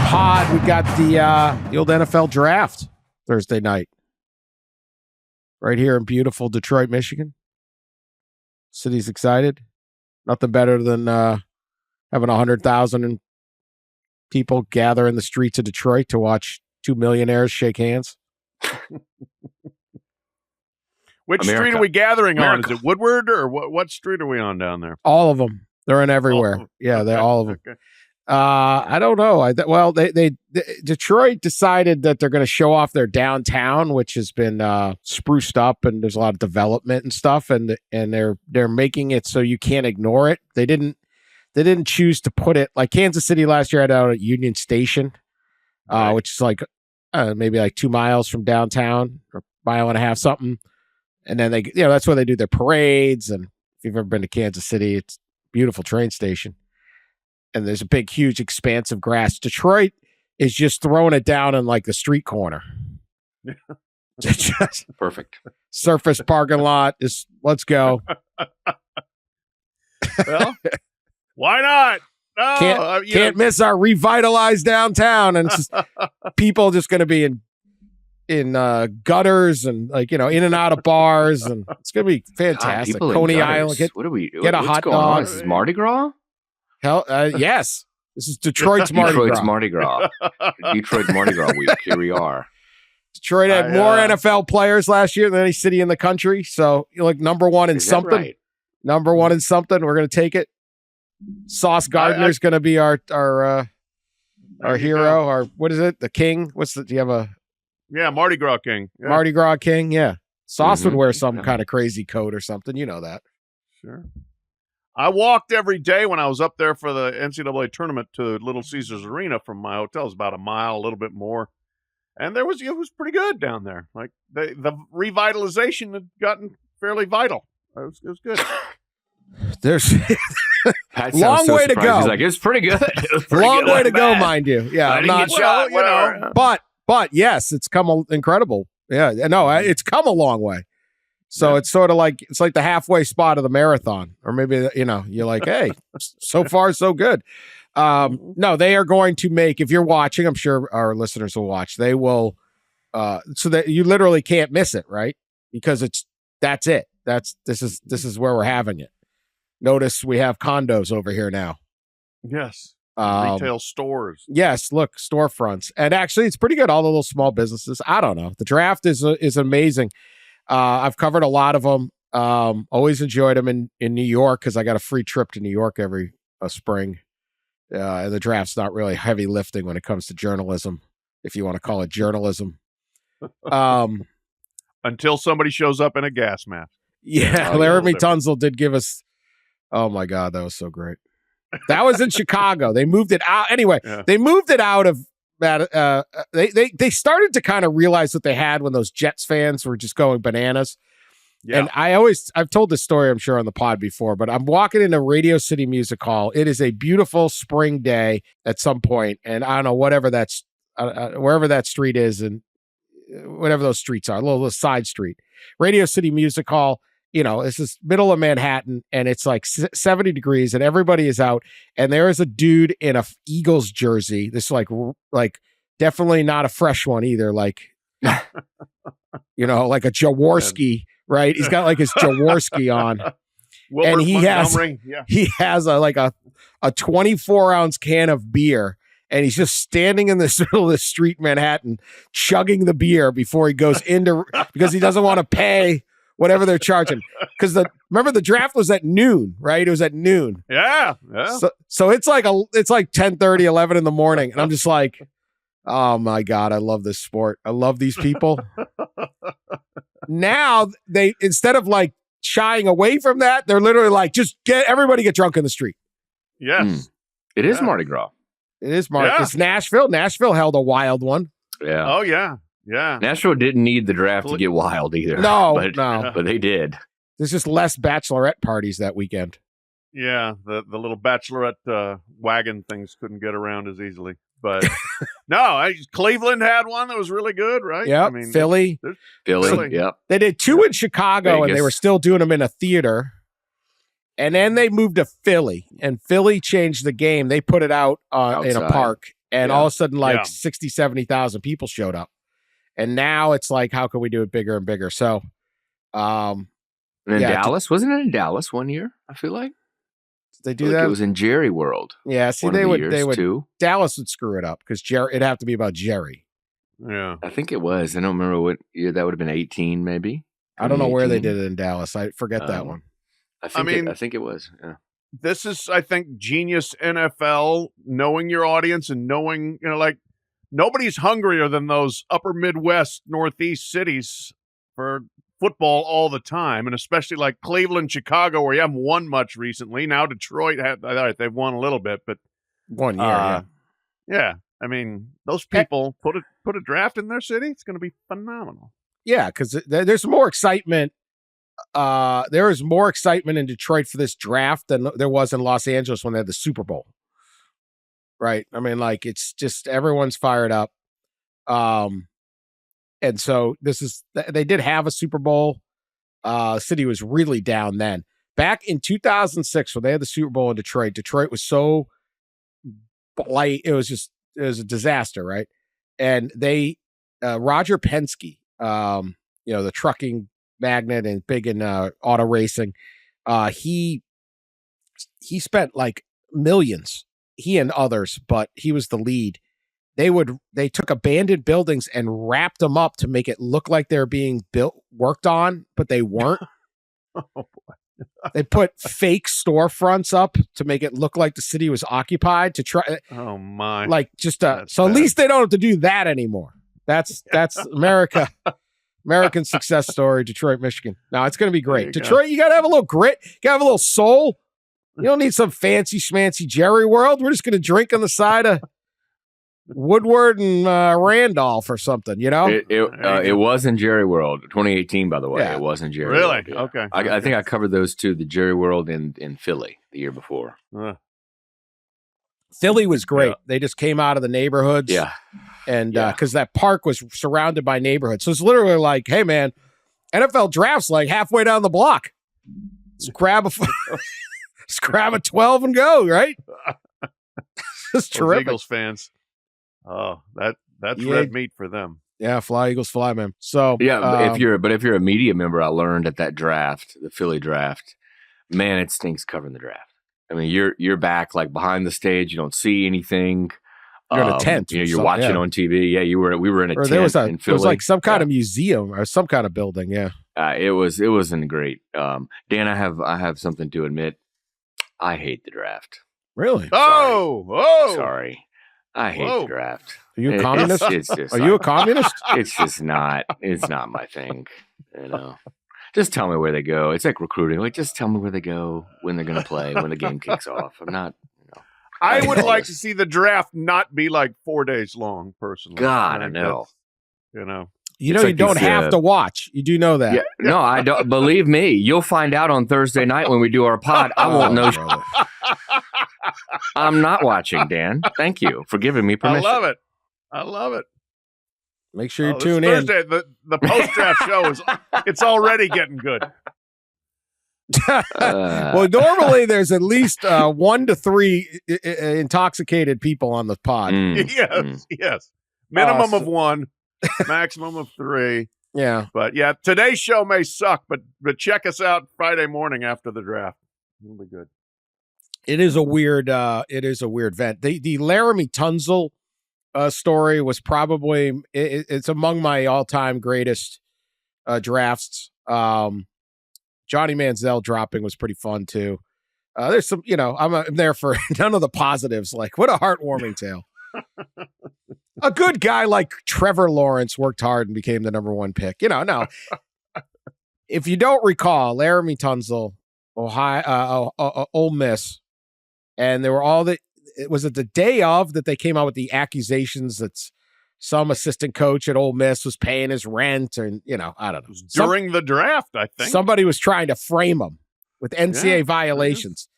pod. We got the old NFL draft Thursday night. Right here in beautiful Detroit, Michigan. City's excited. Nothing better than having 100,000 people gather in the streets of Detroit to watch two millionaires shake hands. Which street are we gathering on? Is it Woodward or what street are we on down there? All of them. They're in everywhere. Yeah, they're all of them. Okay. I don't know. Detroit decided that they're going to show off their downtown, which has been spruced up, and there's a lot of development and stuff, and they're making it so you can't ignore it. They didn't choose to put it like Kansas City last year had out at Union Station, right. Which is like maybe like 2 miles from downtown, or mile and a half something. And then that's where they do their parades. And if you've ever been to Kansas City, it's a beautiful train station. And there's a big, huge expanse of grass. Detroit is just throwing it down in like the street corner. Just perfect. Surface parking lot. Just let's go. Well, why not? No, can't miss our revitalized downtown. And it's just, people just going to be in gutters and in and out of bars, and it's going to be fantastic. Coney Island. Get a hot dog. This is Mardi Gras? Hell, yes. This is Detroit's Mardi Gras. Detroit's Mardi Gras. Detroit Mardi Gras week. Here we are. Detroit had more NFL players last year than any city in the country. So you're like number one in something. Right? Number one in something. We're going to take it. Sauce Gardner's going to be our hero. Our what is it? The king. Do you have a? Yeah, Mardi Gras king. Yeah. Mardi Gras king. Yeah, Sauce would wear some kind of crazy coat or something. You know that. Sure. I walked every day when I was up there for the NCAA tournament to Little Caesars Arena from my hotel. It was about a mile, a little bit more. And it was pretty good down there. Like the revitalization had gotten fairly vital. It was good. There's long way to go. He's like, it's pretty good. Long way to go, mind you. Yeah, I'm not sure. But yes, it's come incredible. Yeah, no, it's come a long way. So it's sort of like the halfway spot of the marathon, or maybe you're like, hey, so far so good. No, they are going to make. If you're watching, I'm sure our listeners will watch. They will, so that you literally can't miss it, right? Because that's it. This is where we're having it. Notice we have condos over here now. Yes, retail stores. Yes, look, storefronts, and actually, it's pretty good. All the little small businesses. I don't know. The draft is amazing. I've covered a lot of them. Always enjoyed them in New York because I got a free trip to New York every spring. And the draft's not really heavy lifting when it comes to journalism, if you want to call it journalism. Until somebody shows up in a gas mask. Yeah, Laramie Tunsil did give us. Oh my God, that was so great. That was in Chicago. They moved it out anyway. Yeah. They moved it out of. They started to kind of realize what they had when those Jets fans were just going bananas. Yeah. And I've told this story, I'm sure, on the pod before, but I'm walking into Radio City Music Hall. It is a beautiful spring day at some point, and I don't know, wherever that street is, and whatever those streets are, a little side street. Radio City Music Hall, this is middle of Manhattan, and it's like 70 degrees, and everybody is out, and there is a dude in a Eagles jersey. This like definitely not a fresh one either, like like a Jaworski, right? He's got like his Jaworski on, and he has a 24-ounce can of beer, and he's just standing in the middle of the street in Manhattan, chugging the beer before he goes into because he doesn't want to pay whatever they're charging. Because remember the draft was at noon, right? It was at noon. Yeah. So it's like 10:30, 11 in the morning, and I'm just like, oh my God, I love this sport. I love these people. Now they, instead of like shying away from that, they're literally like, just everybody get drunk in the street. Yes. It is Mardi Gras. It is Mardi. Yeah. It's Nashville. Nashville held a wild one. Yeah. Oh yeah. Yeah. Nashville didn't need the draft to get wild either. No, but they did. There's just less bachelorette parties that weekend. Yeah, the little bachelorette wagon things couldn't get around as easily. But no, Cleveland had one that was really good, right? Yeah, Philly. Yeah. They did two in Chicago, Vegas. And they were still doing them in a theater. And then they moved to Philly, and Philly changed the game. They put it out in a park, And all of a sudden, like 60, 70,000 people showed up. And now it's like, how can we do it bigger and bigger? So, and in Dallas, wasn't it in Dallas one year? I feel like they do that. It was in Jerry World. Yeah, see, they would too. Dallas would screw it up because it'd have to be about Jerry. Yeah, I think it was. I don't remember what year that would have been. 18, maybe. I don't know where they did it in Dallas. I forget that one. I think it was. Yeah. This is, I think, genius NFL, knowing your audience and knowing, like nobody's hungrier than those upper Midwest, Northeast cities for football all the time. And especially like Cleveland, Chicago, where you haven't won much recently. Now Detroit, they've won a little bit, but 1 year. Yeah. I mean, those people put a draft in their city. It's going to be phenomenal. Yeah, because there's more excitement. There is more excitement in Detroit for this draft than there was in Los Angeles when they had the Super Bowl. Right? I mean, like, it's just everyone's fired up. And so they did have a Super Bowl. City was really down then. Back in 2006, when they had the Super Bowl in Detroit, Detroit was so blight. It was a disaster, right? And Roger Penske, the trucking magnate and big in auto racing, he spent like millions, he and others, but he was the lead. They took abandoned buildings and wrapped them up to make it look like they're being worked on, but they weren't. Oh boy. They put fake storefronts up to make it look like the city was occupied to try. Oh my! Like so bad. At least they don't have to do that anymore. That's America. American success story, Detroit, Michigan. Now it's going to be great. Detroit, you got to have a little grit. You got to have a little soul. You don't need some fancy schmancy Jerry World. We're just going to drink on the side of Woodward and Randolph or something, It was in Jerry World, 2018, by the way. Yeah. It was in Jerry Really? World. Yeah. Okay. I think I covered those two, the Jerry World in Philly the year before. Philly was great. Yeah. They just came out of the neighborhoods. Yeah. And because that park was surrounded by neighborhoods. So it's literally like, hey, man, NFL draft's like halfway down the block. Let's grab a 12 and go, right? It's terrific. Eagles fans. Oh, that's red meat for them. Yeah, fly Eagles fly, man. So yeah, if you're a media member, I learned at that draft, the Philly draft, man, it stinks covering the draft. I mean, you're back like behind the stage, you don't see anything. You're in a tent. You're watching on TV. Yeah, we were in a tent in Philly. It was like some kind of museum or some kind of building. Yeah, it wasn't great. Dan, I have something to admit. I hate the draft. Really? Sorry. I hate the draft. Are you a communist? Are you a communist? It's just not. It's not my thing. Just tell me where they go. It's like recruiting. Like, just tell me where they go, when they're going to play, when the game kicks off. I'm not. I would like to see the draft not be like 4 days long, personally. God, I know. You don't have to watch. You do know that. Yeah, no, I don't. Believe me, you'll find out on Thursday night when we do our pod. I won't know. I'm not watching, Dan. Thank you for giving me permission. I love it. Make sure you tune in. Thursday, the post-draft show it's already getting good. Well, normally there's at least 1 to 3 intoxicated people on the pod. Yes. Minimum of 1, maximum of 3. Yeah. But yeah, today's show may suck, but check us out Friday morning after the draft. It'll be good. It is a weird event. The Laramie Tunsil story was probably it's among my all-time greatest drafts. Johnny Manziel dropping was pretty fun too. There's some, I'm there for none of the positives. Like, what a heartwarming tale. A good guy like Trevor Lawrence worked hard and became the number 1 pick. No. If you don't recall, Laramie Tunsil, Ohio, Ole Miss, and there were it was at the day of that they came out with the accusations that some assistant coach at Ole Miss was paying his rent, and I don't know. During the draft, I think somebody was trying to frame him with NCAA violations.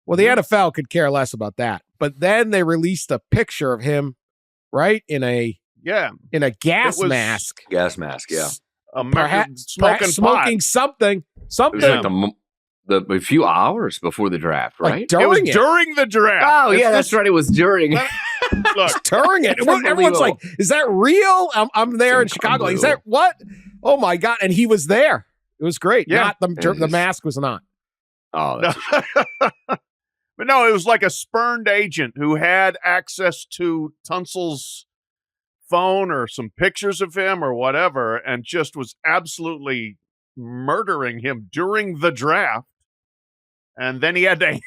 Well, the NFL could care less about that. But then they released a picture of him, right, in a gas mask. Gas mask, yeah. Perhaps smoking something. It was like a few hours before the draft, right? Like during the draft. Oh, yeah, that's right. It was during. Look, touring it. Everyone's like, "Is that real?" I'm there in Chicago. Is that what? Oh my God! And he was there. It was great. Yeah. Not the mask was not. Oh, no. But no, it was like a spurned agent who had access to Tunsil's phone or some pictures of him or whatever, and just was absolutely murdering him during the draft. And then he had to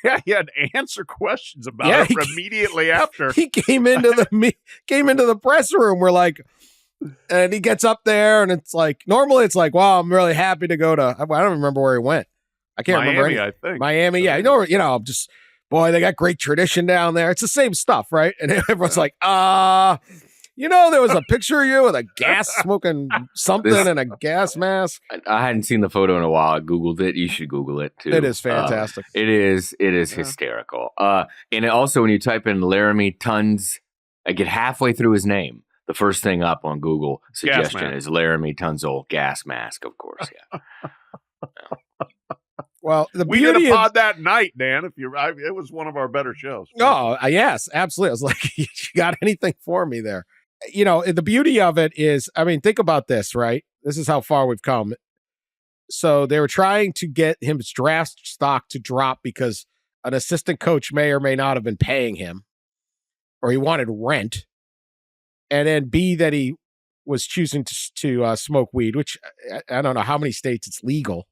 answer questions about it immediately after. He came into the press room. We're like, and he gets up there, and it's like, normally it's like, wow, I'm really happy to go to. I don't remember where he went. I can't remember. I think Miami. Yeah, I'm just, boy, they got great tradition down there. It's the same stuff, right? And everyone's like, there was a picture of you with a gas smoking something and a gas mask. I hadn't seen the photo in a while. I Googled it. You should Google it too. It is fantastic. It is hysterical. And also when you type in Laramie Tunz, I get halfway through his name. The first thing up on Google suggestion is Laramie Tunzel gas mask, of course. Yeah. Well, we did a pod that night, Dan. It was one of our better shows. Oh, yes, absolutely. I was like, you got anything for me there? The beauty of it is, I mean, think about this, right? This is how far we've come. So they were trying to get his draft stock to drop because an assistant coach may or may not have been paying him, or he wanted rent. And then B, that he was choosing to smoke weed, which I don't know how many states it's legal.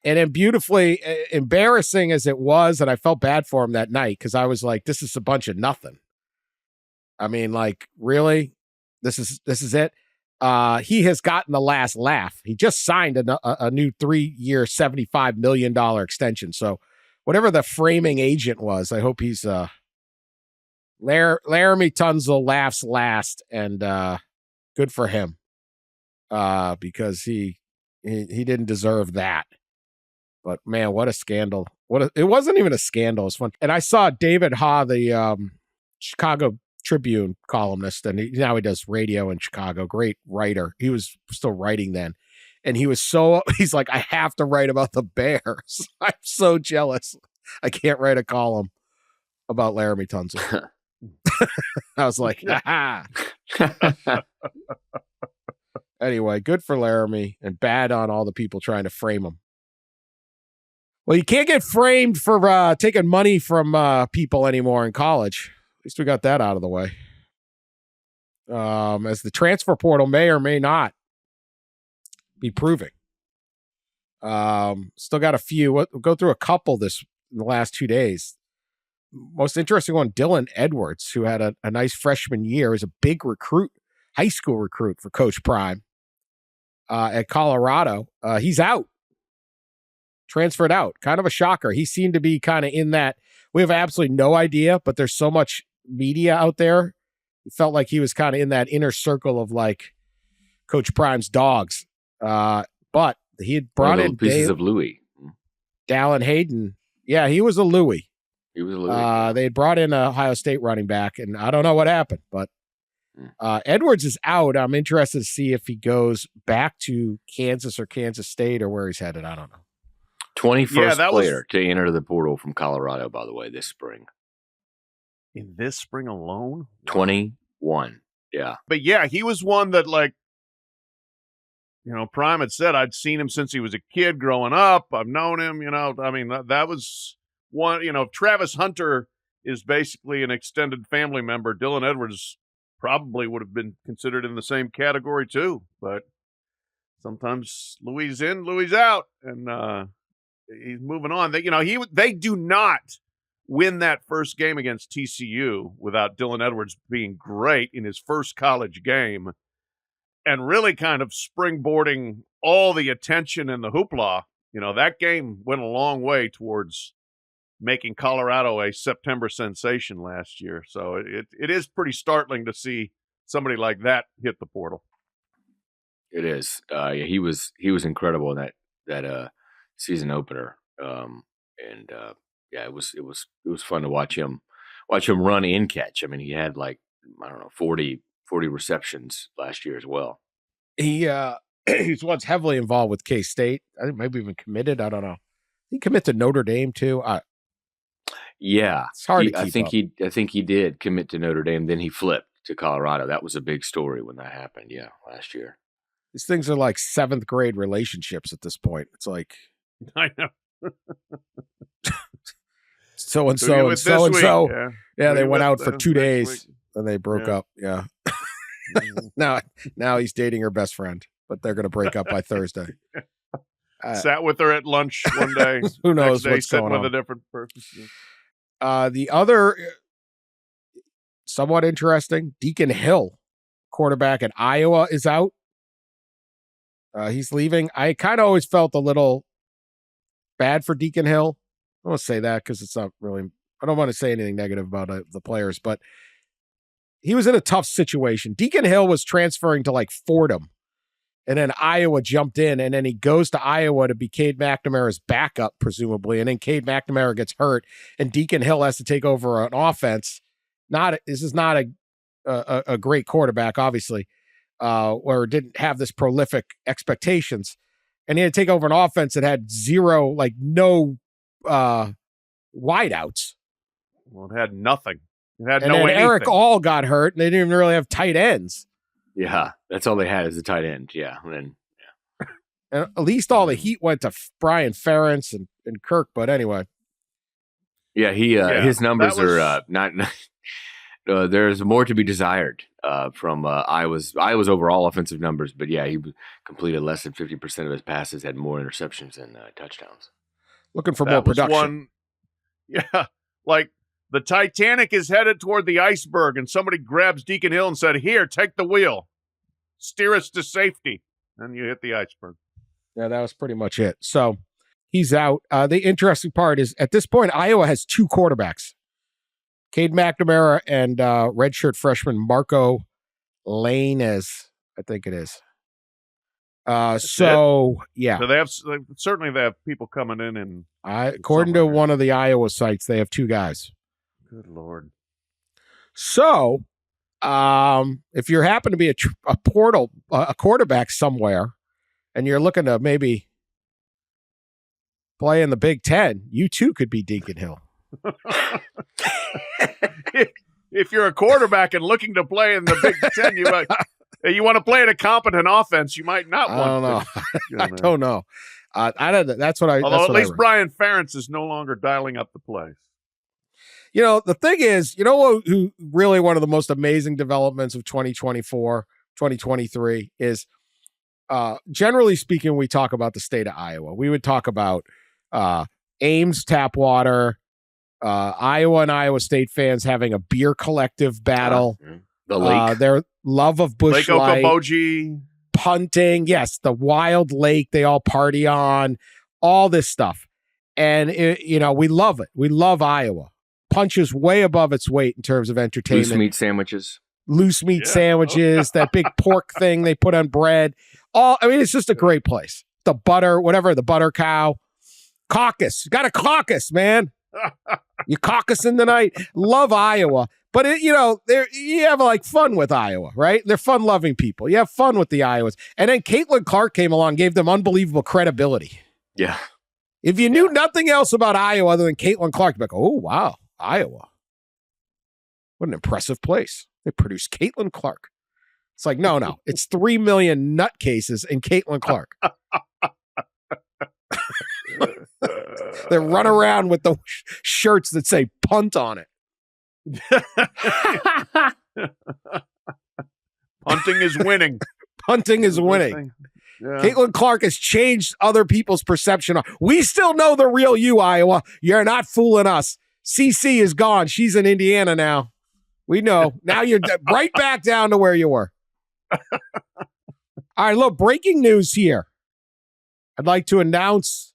And then beautifully embarrassing as it was, and I felt bad for him that night because I was like, this is a bunch of nothing. I mean, like, really? This is it? He has gotten the last laugh. He just signed a new 3-year, $75 million extension. So whatever the framing agent was, I hope he's Laramie Tunzel laughs last, and good for him because he didn't deserve that. But man, what a scandal! It wasn't even a scandal. It was fun. And I saw David Ha, the Chicago Tribune columnist, and now he does radio in Chicago. Great writer. He was still writing then. And he's like, I have to write about the Bears. I'm so jealous. I can't write a column about Laramie Tunzel. I was like, ha. Anyway, good for Laramie and bad on all the people trying to frame him. Well, you can't get framed for taking money from people anymore in college. At least we got that out of the way. As the transfer portal may or may not be proving. Still got a few. We'll go through a couple in the last 2 days. Most interesting one, Dylan Edwards, who had a nice freshman year, is a big recruit, high school recruit for Coach Prime at Colorado. He's out. Transferred out. Kind of a shocker. He seemed to be kind of in that. We have absolutely no idea, but there's so much media out there. It felt like he was kind of in that inner circle of like Coach Prime's dogs. But he had brought in pieces of Louis. Dallin Hayden. Yeah, he was a Louis. He was a Louis. They had brought in a Ohio State running back, and I don't know what happened, but Edwards is out. I'm interested to see if he goes back to Kansas or Kansas State or where he's headed. I don't know. 21st player to enter the portal from Colorado, by the way, this spring. In this spring alone? 21. Yeah. But yeah, he was one that, like, Prime had said, I'd seen him since he was a kid growing up. I've known him, I mean, that was one, Travis Hunter is basically an extended family member. Dylan Edwards probably would have been considered in the same category too, but sometimes Louis in, Louis out, and he's moving on. They do not win that first game against TCU without Dylan Edwards being great in his first college game and really kind of springboarding all the attention and the hoopla. That game went a long way towards making Colorado a September sensation last year. So it is pretty startling to see somebody like that hit the portal. It is. He was incredible in that season opener. It was fun to watch him run and catch. I mean, he had 40 receptions last year as well. He's once heavily involved with K-State. I think maybe even committed. I don't know. He committed to Notre Dame too. Yeah, It's hard to keep I think up. I think he did commit to Notre Dame. Then he flipped to Colorado. That was a big story when that happened. Yeah, last year. These things are like 7th grade relationships at this point. It's like I know. so and so and so and so. Yeah, they went out for 2 days week. and they broke up. Yeah. Now he's dating her best friend, but they're going to break up by Thursday. Sat with her at lunch one day. Who knows what's going on? with a different person. The other somewhat interesting, Deacon Hill, quarterback at Iowa, is out. He's leaving. I kind of always felt a little bad for Deacon Hill. I won't say that because it's not really, I don't want to say anything negative about the players, but he was in a tough situation. Deacon Hill was transferring to like Fordham, and then Iowa jumped in, and then he goes to Iowa to be Cade McNamara's backup, presumably, and then Cade McNamara gets hurt, and Deacon Hill has to take over an offense. This is not a great quarterback, obviously, or didn't have this prolific expectations, and he had to take over an offense that had no wideouts. Well, it had nothing. It had and no then anything. Eric All got hurt, and they didn't even really have tight ends. Yeah, that's all they had is a tight end. Yeah, and at least all the heat went to Brian Ferentz and Kirk. But anyway, yeah, his numbers are not. There's more to be desired from Iowa's overall offensive numbers, but yeah, he completed less than 50% of his passes, had more interceptions than touchdowns. Looking for more production. Like the Titanic is headed toward the iceberg, and somebody grabs Deacon Hill and said, "Here, take the wheel, steer us to safety," and you hit the iceberg. Yeah, that was pretty much it. So he's out. The interesting part is at this point, Iowa has 2 quarterbacks. Cade McNamara and redshirt freshman Marco Lainez, I think it is. Yeah. So they have people coming in, and according to one of the Iowa sites, they have 2 guys. Good Lord. So, if you happen to be a quarterback somewhere, and you're looking to maybe play in the Big Ten, you too could be Deacon Hill. If you're a quarterback and looking to play in the Big Ten, you want to play in a competent offense, you might not want to. I don't know. I don't. That's what I. Although at least Brian Ferentz is no longer dialing up the plays. You know, the thing is, who really one of the most amazing developments of 2024, 2023 is, generally speaking, we talk about the state of Iowa. We would talk about Ames tap water, Iowa and Iowa State fans having a beer collective battle. The lake. Their love of Busch Light. Lake Okoboji. Punting. Yes, the wild lake they all party on. All this stuff. And, we love it. We love Iowa. Punches way above its weight in terms of entertainment. Loose meat sandwiches, that big pork thing they put on bread. It's just a great place. The butter, whatever, the butter cow. Caucus. You got a caucus, man. You caucusing tonight? Love Iowa. But, you have like fun with Iowa, right? They're fun-loving people. You have fun with the Iowas. And then Caitlin Clark came along, gave them unbelievable credibility. Yeah. If you knew nothing else about Iowa other than Caitlin Clark, you'd be like, oh, wow, Iowa. What an impressive place. They produced Caitlin Clark. It's like, no. It's 3 million nutcases in Caitlin Clark. They run around with the shirts that say punt on it. Punting is winning. Punting is winning. Yeah. Caitlin Clark has changed other people's perception. We still know the real you, Iowa. You're not fooling us. CC is gone. She's in Indiana now. We know. Now you're right back down to where you were. All right, look, breaking news here. I'd like to announce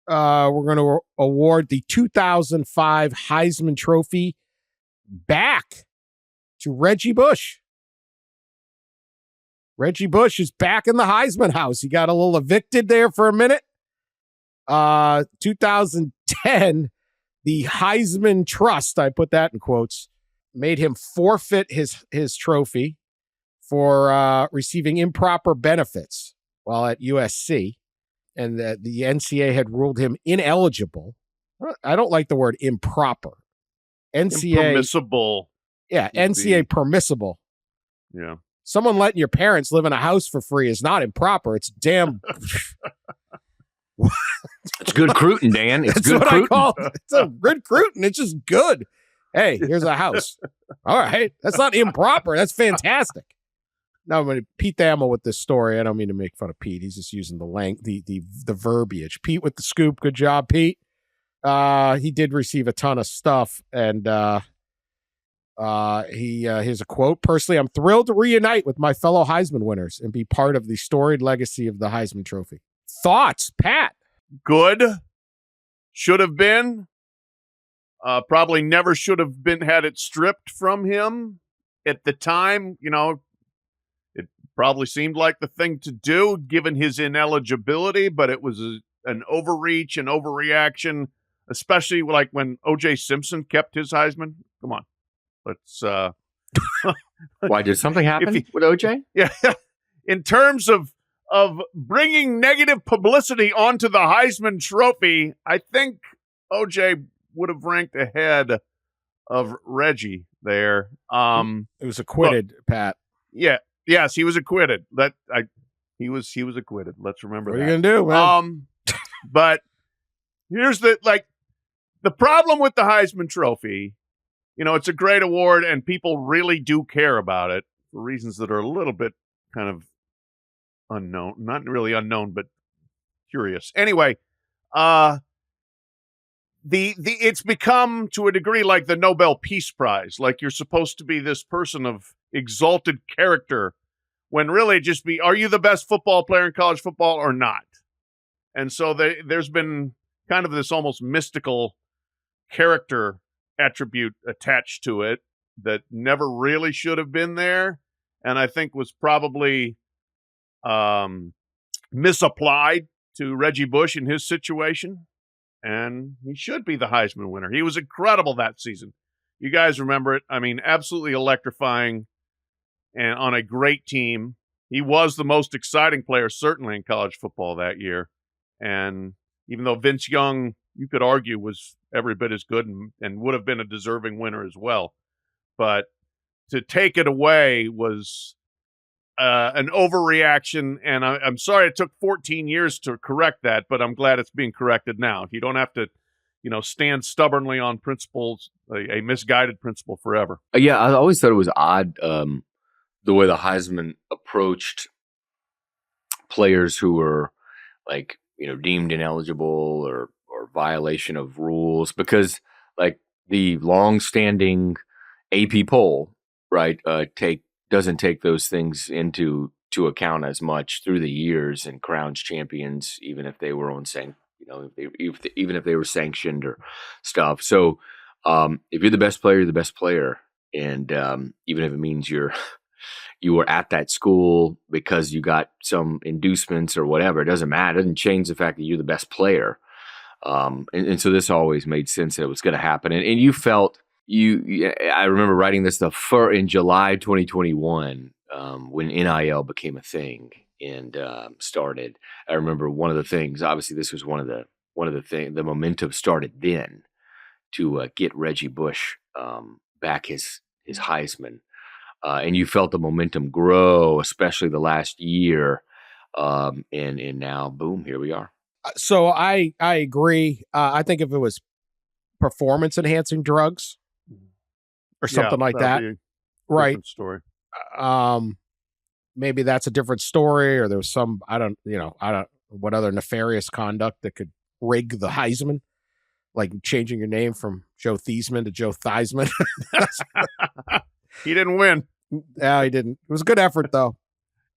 we're going to award the 2005 Heisman Trophy back to Reggie Bush. Reggie Bush is back in the Heisman house. He got a little evicted there for a minute. 2010, the Heisman Trust, I put that in quotes, made him forfeit his trophy for receiving improper benefits while at USC. And the NCAA had ruled him ineligible. I don't like the word improper. NCAA Impermissible. Yeah, NCAA permissible. Yeah. Someone letting your parents live in a house for free is not improper. It's damn. It's good cruiting, Dan. It's That's good what cruiting. I call it. It's a good cruiting. It's just good. Hey, here's a house. All right. That's not improper. That's fantastic. Now I'm going to Pete Thamel with this story. I don't mean to make fun of Pete. He's just using the verbiage. Pete with the scoop. Good job, Pete. He did receive a ton of stuff, and here's a quote. Personally, I'm thrilled to reunite with my fellow Heisman winners and be part of the storied legacy of the Heisman Trophy. Thoughts, Pat? Good. Should have been. Probably never should have been had it stripped from him at the time. It probably seemed like the thing to do given his ineligibility, but it was an overreach and overreaction, especially like when O.J. Simpson kept his Heisman. Come on. Let's. Why, did something happen with OJ? Yeah, in terms of bringing negative publicity onto the Heisman Trophy, I think OJ would have ranked ahead of Reggie there. It was acquitted, Pat. Yeah, yes, he was acquitted. He was acquitted. Let's remember what that. What are you gonna do, man? But here's the problem with the Heisman Trophy. It's a great award, and people really do care about it for reasons that are a little bit kind of unknown. Not really unknown, but curious. Anyway, it's become to a degree like the Nobel Peace Prize. Like you're supposed to be this person of exalted character, when really just are you the best football player in college football or not? And so there's been kind of this almost mystical character attribute attached to it that never really should have been there, and I think was probably misapplied to Reggie Bush in his situation, and he should be the Heisman winner. He was incredible that season. You guys remember it. I mean, absolutely electrifying and on a great team. He was the most exciting player, certainly in college football that year, and even though Vince Young, you could argue, was every bit as good and would have been a deserving winner as well. But to take it away was an overreaction, and I'm sorry it took 14 years to correct that, but I'm glad it's being corrected now. You don't have to, stand stubbornly on principles, a misguided principle forever. Yeah, I always thought it was odd the way the Heisman approached players who were deemed ineligible or violation of rules, because the long-standing AP poll, right, doesn't take those things into account as much through the years and crowns champions, even if they were even if they were sanctioned or stuff. So if you're the best player, you're the best player, and even if it means you were at that school because you got some inducements or whatever, it doesn't matter. It doesn't change the fact that you're the best player. And so this always made sense that it was going to happen. And you felt I remember writing this stuff in July 2021 when NIL became a thing and started. I remember one of the things. Obviously, this was one of the things. The momentum started then to get Reggie Bush back his Heisman. And you felt the momentum grow, especially the last year, and now, boom, here we are. So I agree. I think if it was performance-enhancing drugs or something like that, right? Story. Maybe that's a different story, or there was some I don't what other nefarious conduct that could rig the Heisman, like changing your name from Joe Theismann to Joe Theismann. He didn't win. Yeah, he didn't. It was a good effort, though.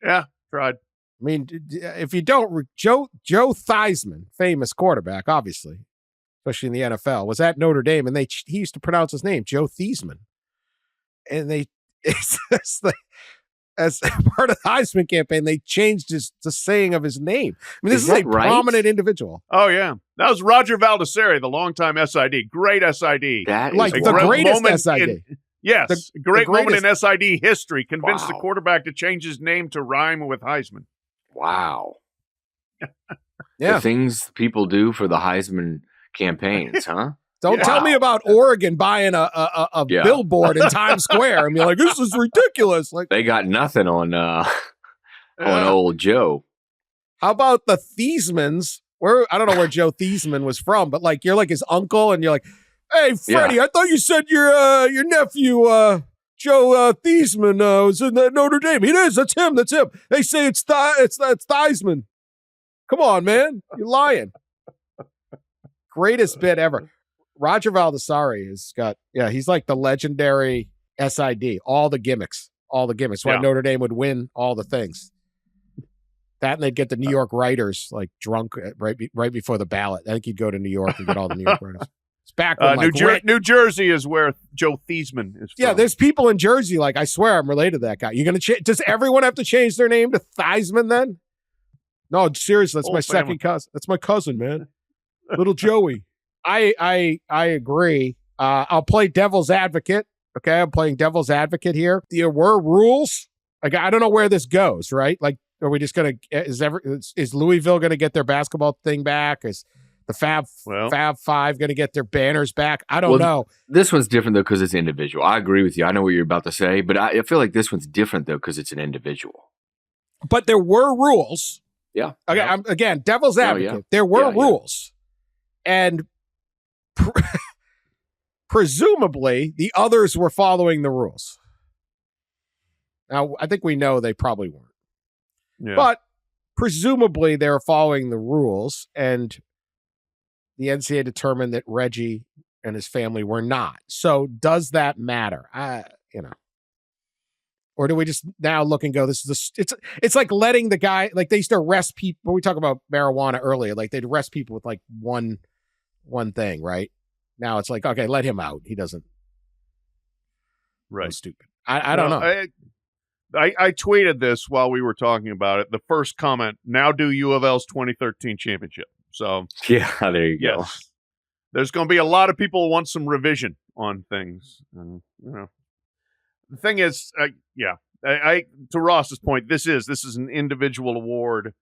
Yeah, tried. I mean, if you don't, Joe Theismann, famous quarterback, obviously, especially in the NFL, was at Notre Dame, and he used to pronounce his name Joe Theismann, and as part of the Heisman campaign, they changed the saying of his name. I mean, this is a prominent individual. Oh yeah, that was Roger Baldessari, the longtime SID, great SID, that like the greatest SID. Yes, great moment in SID history. Convinced the quarterback to change his name to rhyme with Heisman. Wow. Yeah. The things people do for the Heisman campaigns, huh? Don't tell me about Oregon buying a billboard in Times Square and be like, this is ridiculous. Like they got nothing on old Joe. How about the Thiesmans? I don't know where Joe Thiesman was from, but like you're like his uncle, and you're like, hey, Freddie, I thought you said your nephew Joe Thiesman was in Notre Dame. It is. That's him. That's him. They say it's Theismann. Come on, man. You're lying. Greatest bit ever. Roger Baldessari has got, he's like the legendary SID. All the gimmicks. Why Notre Dame would win all the things. That, and they'd get the New York writers like drunk right before the ballot. I think he'd go to New York and get all the New York writers. It's back when New Jersey is where Joe Thiesman is from. Yeah, there's people in Jersey like, I swear I'm related to that guy. You're gonna does everyone have to change their name to Theismann then? No, seriously, that's my second cousin. That's my cousin, man. Little Joey. I agree. I'll play devil's advocate. Okay, I'm playing devil's advocate here. There were rules. Like, I don't know where this goes, right? Like, are we just gonna is Louisville gonna get their basketball thing back? Is the Fab Five gonna get their banners back? I don't know. This one's different though because it's individual. I agree with you. I know what you're about to say, but I feel like this one's different though because it's an individual. But there were rules. Yeah. Okay. Again, devil's advocate. There were rules, and presumably the others were following the rules. Now, I think we know they probably weren't. Yeah. But presumably they were following the rules, and the NCAA determined that Reggie and his family were not. So does that matter? Or do we just now look and go, it's like letting the guy, like they used to arrest people. When we talk about marijuana earlier, like they'd arrest people with like one thing, right? Now it's like, okay, let him out. He doesn't. Right. Stupid. I don't know. I tweeted this while we were talking about it. The first comment, now do U of L's 2013 championship. So yeah, there you go. There's going to be a lot of people who want some revision on things. And, the thing is, to Ross's point, this is an individual award,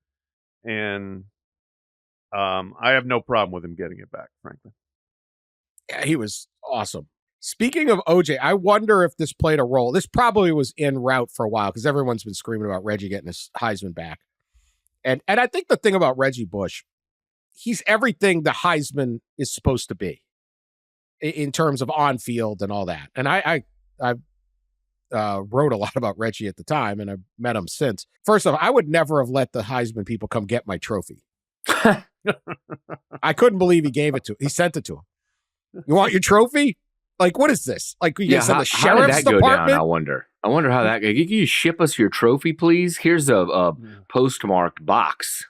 and I have no problem with him getting it back, frankly. Yeah, he was awesome. Speaking of OJ, I wonder if this played a role. This probably was en route for a while because everyone's been screaming about Reggie getting his Heisman back. And I think the thing about Reggie Bush, he's everything the Heisman is supposed to be in terms of on field and all that. And I wrote a lot about Reggie at the time, and I've met him since. First off, I would never have let the Heisman people come get my trophy. I couldn't believe he gave it to him. He sent it to him. You want your trophy? Like, what is this? Like, we get the sheriff's department? Down, I wonder how that. Can you ship us your trophy, please? Here's a postmarked box.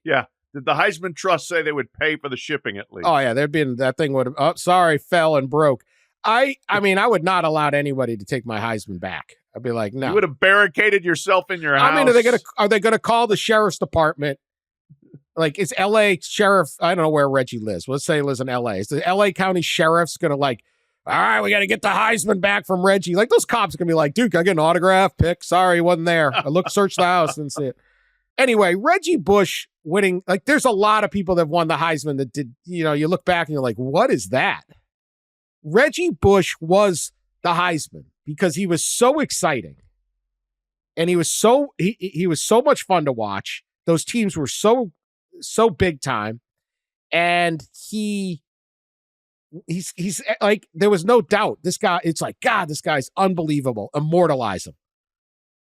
Yeah. Did the Heisman Trust say they would pay for the shipping at least? Oh yeah, that thing would have. Oh, sorry, fell and broke. I mean, I would not allow anybody to take my Heisman back. I'd be like, no. You would have barricaded yourself in your house. I mean, are they gonna call the sheriff's department? Like, is LA sheriff? I don't know where Reggie lives. Let's say he lives in LA. Is the LA County sheriff's gonna like, all right, we got to get the Heisman back from Reggie? Like, those cops are gonna be like, dude, can I get an autograph? Pick. Sorry, he wasn't there. I searched the house, didn't see it. Anyway, Reggie Bush winning. Like, there's a lot of people that won the Heisman that did. You look back and you're like, what is that? Reggie Bush was the Heisman because he was so exciting, and he was so he was so much fun to watch. Those teams were so big time, and he's like, there was no doubt this guy. It's like, God, this guy's unbelievable. Immortalize him,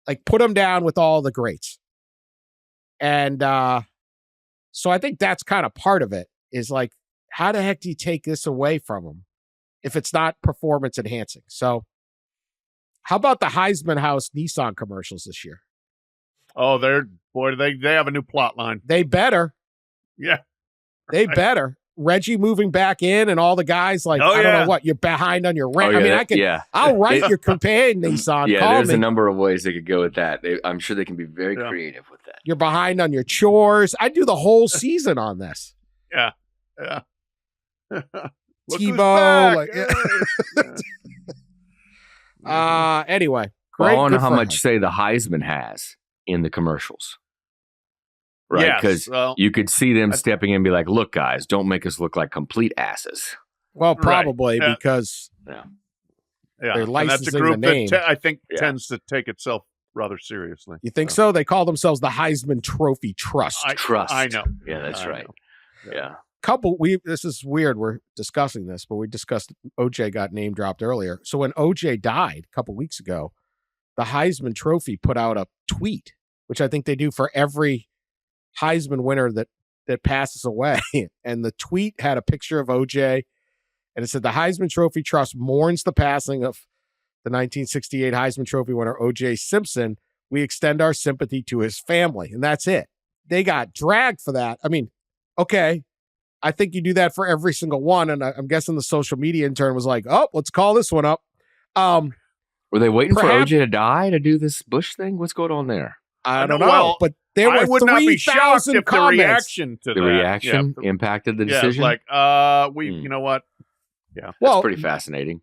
like put him down with all the greats. And so I think that's kind of part of it. Is like, how the heck do you take this away from him if it's not performance enhancing? So how about the Heisman House Nissan commercials this year? Oh, they have a new plot line. They better. Yeah. They better. Reggie moving back in and all the guys like, I don't know what, you're behind on your rent. I'll write your campaign, Nissan. Yeah, Call there's me. a number of ways they could go with that. I'm sure they can be very creative with that. You're behind on your chores. I do the whole season on this. Yeah. TiVo. Anyway. I wonder how much say the Heisman has in the commercials. right? Because Yes, you could see them stepping in and be like, look, guys, don't make us look like complete asses. Well, probably Right. because yeah, they're and that's a licensing group the name. that I think tends to take itself rather seriously. You think so? They call themselves the Heisman Trophy Trust. Trust. I know. Yeah, that's right. Yeah. This is weird. We're discussing this, but we discussed OJ got name dropped earlier. So when OJ died a couple weeks ago, the Heisman Trophy put out a tweet, which I think they do for every Heisman winner that passes away. And the tweet had a picture of OJ, and it said, the Heisman Trophy Trust mourns the passing of the 1968 Heisman Trophy winner, O.J. Simpson. We extend our sympathy to his family. And that's it. They got dragged for that. I mean, okay, I think you do that for every single one. And I'm guessing the social media intern was like, oh, let's call this one up. Were they waiting for OJ to die to do this Bush thing? What's going on there? I don't know. But there were 3,000 comments. The reaction impacted the decision? Like, you know what? Yeah. That's pretty fascinating.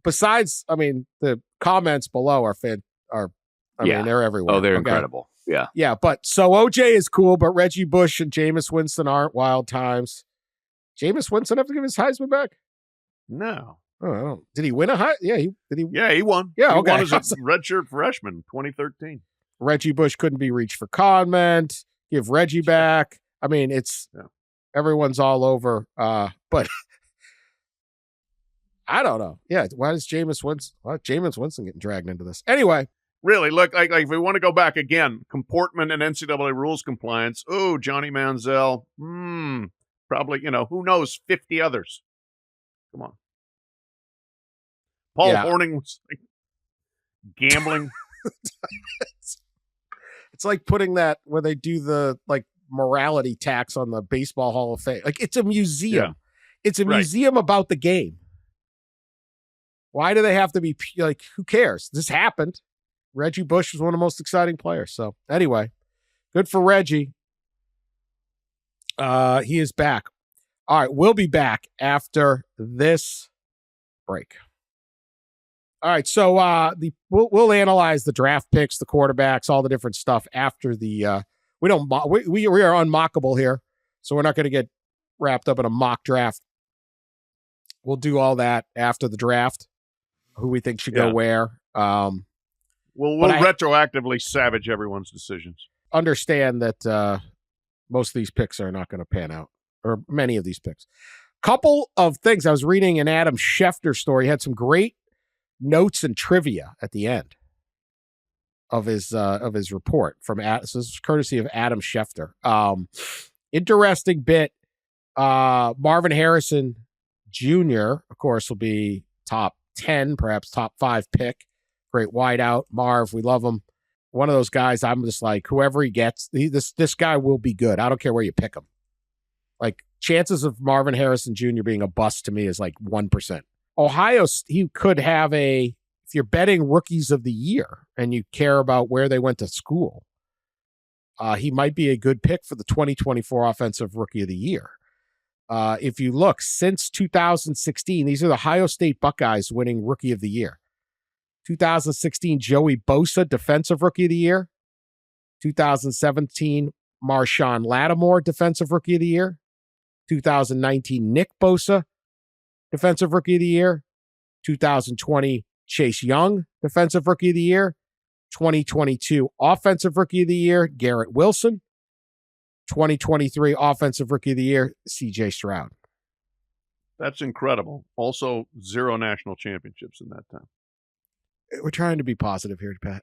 Besides, I mean, the comments below are I mean, they're everywhere. Oh, they're incredible. Yeah. Yeah, but so OJ is cool, but Reggie Bush and Jameis Winston aren't. Wild times. Jameis Winston have to give his Heisman back? No. Oh, I don't. Did he win a Heisman? Yeah, he won. Yeah, he okay. won as a redshirt freshman, 2013. Reggie Bush couldn't be reached for comment. Give Reggie back. I mean, it's everyone's all over. But I don't know. Yeah, why is Jameis Winston getting dragged into this? Anyway. Really, look, like if we want to go back again, comportment and NCAA rules compliance. Oh, Johnny Manziel. Probably, who knows, 50 others. Come on. Paul Hornung was like gambling. It's like putting that where they do the morality tax on the Baseball Hall of Fame. Like, it's a museum. Yeah. It's a museum about the game. Why do they have to be like, who cares? This happened. Reggie Bush was one of the most exciting players. So anyway, good for Reggie. He is back. All right, we'll be back after this break. All right, so we'll analyze the draft picks, the quarterbacks, all the different stuff after the we are unmockable here, so we're not going to get wrapped up in a mock draft. We'll do all that after the draft. Who we think should go where. We'll retroactively savage everyone's decisions. Understand that most of these picks are not going to pan out, or many of these picks. Couple of things. I was reading an Adam Schefter story. He had some great notes and trivia at the end of his report from so this is courtesy of Adam Schefter. Interesting bit. Marvin Harrison Jr., of course, will be top 10, perhaps top 5 pick. Great wideout. Marv, we love him. One of those guys, I'm just like, whoever he gets, this guy will be good. I don't care where you pick him. Like, chances of Marvin Harrison Jr. being a bust to me is like 1%. Ohio, he could have if you're betting rookies of the year and you care about where they went to school, he might be a good pick for the 2024 Offensive Rookie of the Year. If you look, since 2016, these are the Ohio State Buckeyes winning Rookie of the Year. 2016, Joey Bosa, Defensive Rookie of the Year. 2017, Marshawn Lattimore, Defensive Rookie of the Year. 2019, Nick Bosa, Defensive Rookie of the Year. 2020, Chase Young, Defensive Rookie of the Year. 2022, Offensive Rookie of the Year, Garrett Wilson. 2023, Offensive Rookie of the Year, C.J. Stroud. That's incredible. Also, 0 national championships in that time. We're trying to be positive here, Pat.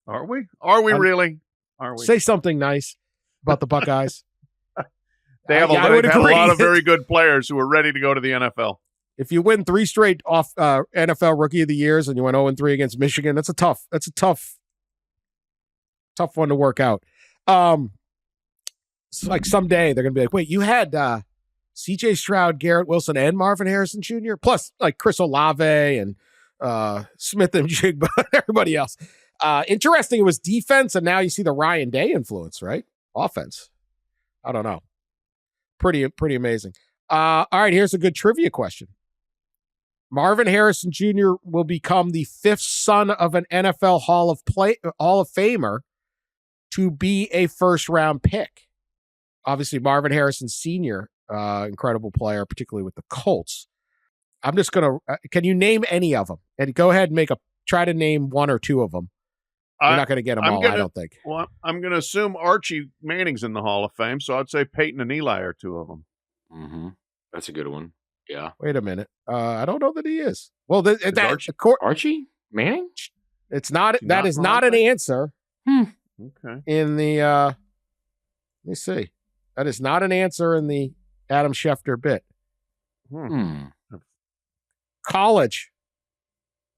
Are we? Are we really? Are we? Say something nice about the Buckeyes. They've had a lot of very good players who are ready to go to the NFL. If you win 3 straight off NFL Rookie of the Years and you went 0-3 against Michigan, that's a tough one to work out. It's like someday they're going to be like, wait, you had C.J. Stroud, Garrett Wilson, and Marvin Harrison Jr., plus like Chris Olave and Smith and Jigba and everybody else. Interesting, it was defense, and now you see the Ryan Day influence, right? Offense. I don't know. Pretty amazing. All right, here's a good trivia question. Marvin Harrison Jr. will become the 5th son of an NFL Hall of Famer to be a first-round pick. obviously Marvin Harrison Sr., incredible player, particularly with the Colts. I'm just going to, can you name any of them? And go ahead and try to name one or two of them. You're not going to get them all, I don't think. Well, I'm going to assume Archie Manning's in the Hall of Fame, so I'd say Peyton and Eli are two of them. Mm-hmm. That's a good one. Yeah. Wait a minute. I don't know that he is. Well, Archie Manning? It's not. That is not an answer. Okay. In the, let me see. That is not an answer in the Adam Schefter bit. College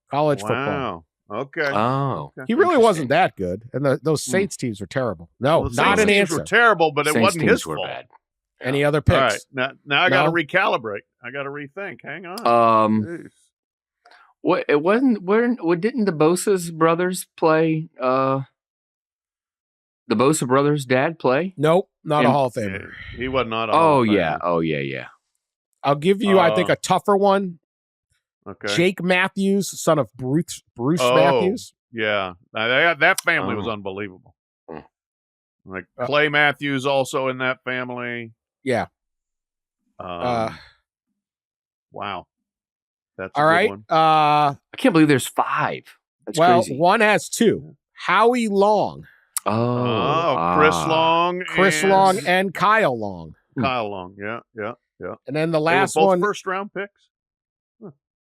football. Okay. Oh, okay. He really wasn't that good, and those Saints teams were terrible. No, not an answer. Were terrible, but it wasn't his fault. Bad. Yeah. Any other picks? All right. Now I got to recalibrate. I got to rethink. Hang on. What it wasn't? Didn't the Bosa's brothers play? The Bosa brothers' dad play? Nope, not a Hall of Famer. He was not. Oh yeah. Oh yeah. I'll give you, I think, a tougher one. Okay. Jake Matthews, son of Bruce Matthews. Yeah, that family was unbelievable. Like Clay Matthews, also in that family. Yeah. Wow. That's all right. One. I can't believe there's 5. That's crazy. One has 2. Howie Long. Chris Long. Long and Kyle Long. Kyle Long. Yeah. And then the last one, first round picks.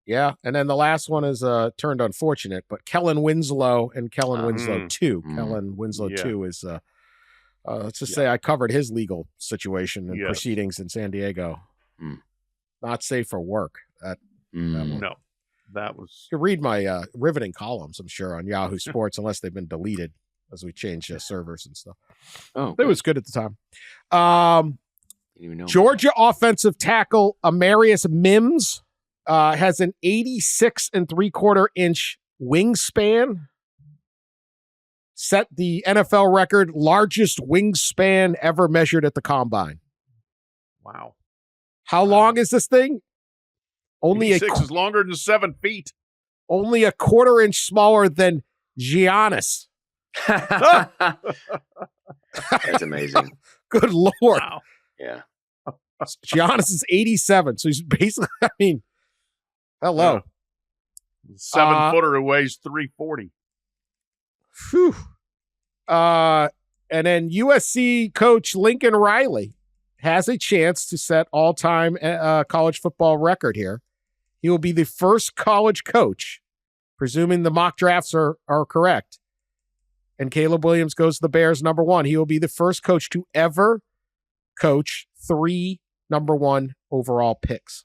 Yeah, and then the last one is turned unfortunate, but Kellen Winslow and Kellen Winslow 2. Kellen Winslow 2 is, let's just say I covered his legal situation and proceedings in San Diego. Not safe for work. That one. No, that was. You can read my riveting columns, I'm sure, on Yahoo Sports, unless they've been deleted as we change servers and stuff. Oh, it was good at the time. Georgia offensive tackle Amarius Mims has an 86 3/4-inch wingspan. Set the NFL record, largest wingspan ever measured at the combine. Wow. How long is this thing? Only 86 is longer than 7 feet. Only a 1/4 inch smaller than Giannis. That's amazing. Good Lord. Wow. Yeah. Giannis is 87. So he's basically, I mean, hello. 7-footer who weighs 340. Whew. And then USC coach Lincoln Riley has a chance to set all-time college football record here. He will be the first college coach, presuming the mock drafts are correct, and Caleb Williams goes to the Bears number 1. He will be the first coach to ever coach 3 number 1 overall picks.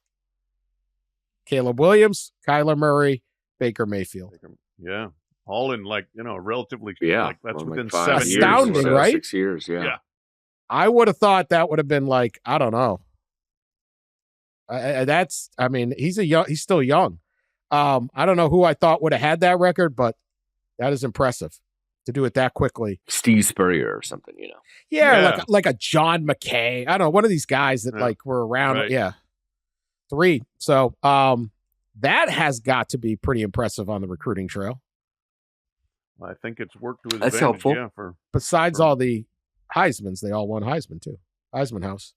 Caleb Williams, Kyler Murray, Baker Mayfield. Yeah. All in relatively, that's within 5 7 years. Astounding, right? 6 years, yeah. I would have thought that would have been like, I don't know. He's still young. I don't know who I thought would have had that record, but that is impressive to do it that quickly. Steve Spurrier or something, Yeah. Like a John McKay. I don't know, one of these guys that were around. Right. Yeah. 3. So that has got to be pretty impressive on the recruiting trail. I think it's worked to his That's advantage. helpful. Yeah, besides all the Heismans, they all won Heisman too. Heisman House.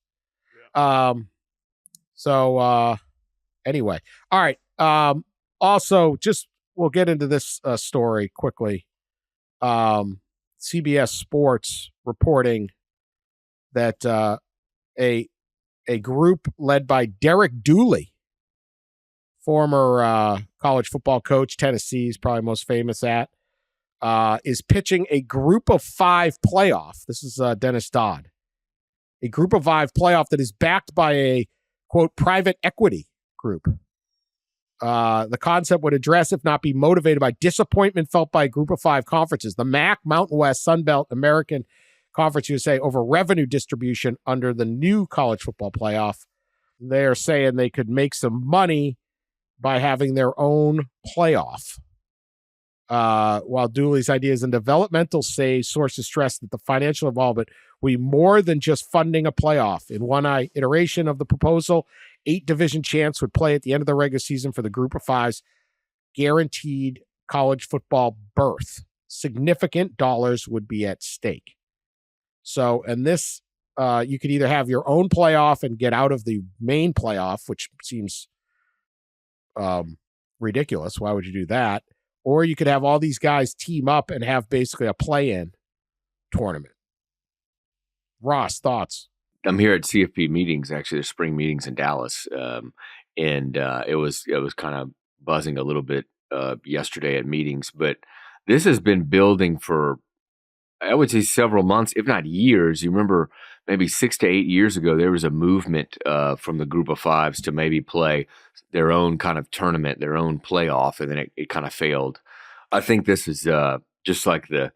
Yeah. Anyway. All right. Also, we'll get into this story quickly. CBS Sports reporting that a group led by Derek Dooley, former college football coach, Tennessee's probably most famous at, is pitching a group of 5 playoff. This is Dennis Dodd. A group of 5 playoff that is backed by a, quote, private equity group. The concept would address, if not be motivated by disappointment felt by a group of 5 conferences, the MAC, Mountain West, Sun Belt, American Conference USA, over revenue distribution under the new college football playoff. They're saying they could make some money by having their own playoff. While Dooley's idea is in developmental stage, sources stress that the financial involvement will be more than just funding a playoff. In one iteration of the proposal, 8 division champs would play at the end of the regular season for the group of 5's guaranteed college football berth. Significant dollars would be at stake. So, and this You could either have your own playoff and get out of the main playoff, which seems ridiculous. Why would you do that? Or you could have all these guys team up and have basically a play-in tournament. Ross, thoughts? I'm here at CFP meetings, actually, there's spring meetings in Dallas, and it was kind of buzzing a little bit yesterday at meetings, but this has been building for, I would say, several months, if not years. You remember maybe 6 to 8 years ago, there was a movement from the group of fives to maybe play their own kind of tournament, their own playoff, and then it kind of failed. I think this is just like the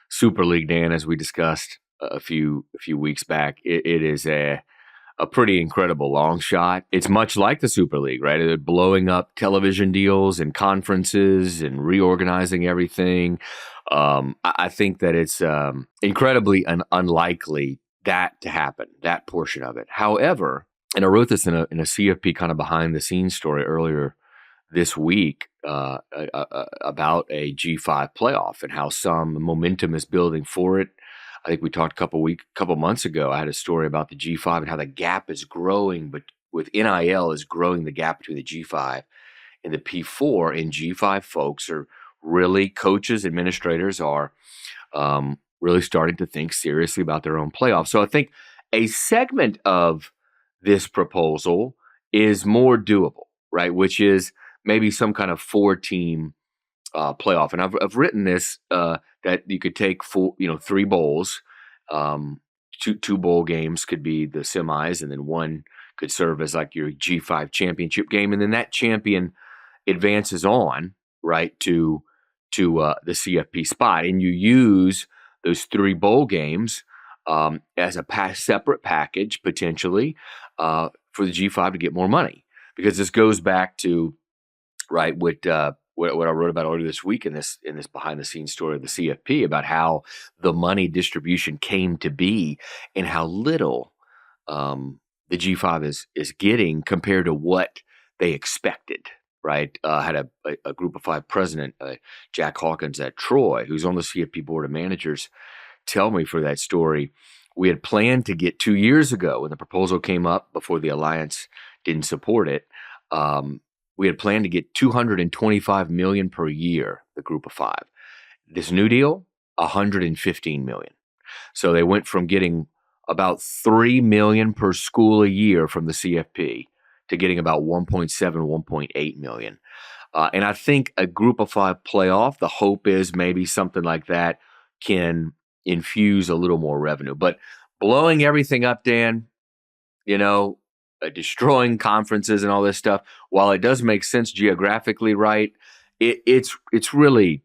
Super League, Dan, as we discussed a few weeks back. It is a pretty incredible long shot. It's much like the Super League, right? They're blowing up television deals and conferences and reorganizing everything. I think that it's incredibly unlikely that to happen, that portion of it. However, and I wrote this in a CFP kind of behind the scenes story earlier this week about a G5 playoff and how some momentum is building for it. I think we talked a couple months ago. I had a story about the G5 and how the gap is growing, but with NIL is growing the gap between the G5 and the P4. And G5 folks are really, coaches, administrators are really starting to think seriously about their own playoffs. So I think a segment of this proposal is more doable, right? Which is maybe some kind of 4-team playoff. And I've written this that you could take 3 bowls, 2 bowl games could be the semis, and then one could serve as like your G5 championship game, and then that champion advances on right to the CFP spot, and you use those 3 bowl games as a separate package potentially for the G5 to get more money, because this goes back to right what I wrote about earlier this week in this behind the scenes story of the CFP about how the money distribution came to be and how little the G5 is getting compared to what they expected. Right, had a group of 5 president, Jack Hawkins at Troy, who's on the CFP board of managers, tell me for that story. We had planned to get 2 years ago when the proposal came up before the alliance didn't support it. We had planned to get $225 million per year, the group of 5. This new deal, $115 million. So they went from getting about $3 million per school a year from the CFP to getting about 1.8 million. And I think a group of 5 playoff, the hope is maybe something like that can infuse a little more revenue. But blowing everything up, Dan, destroying conferences and all this stuff, while it does make sense geographically, right, it's really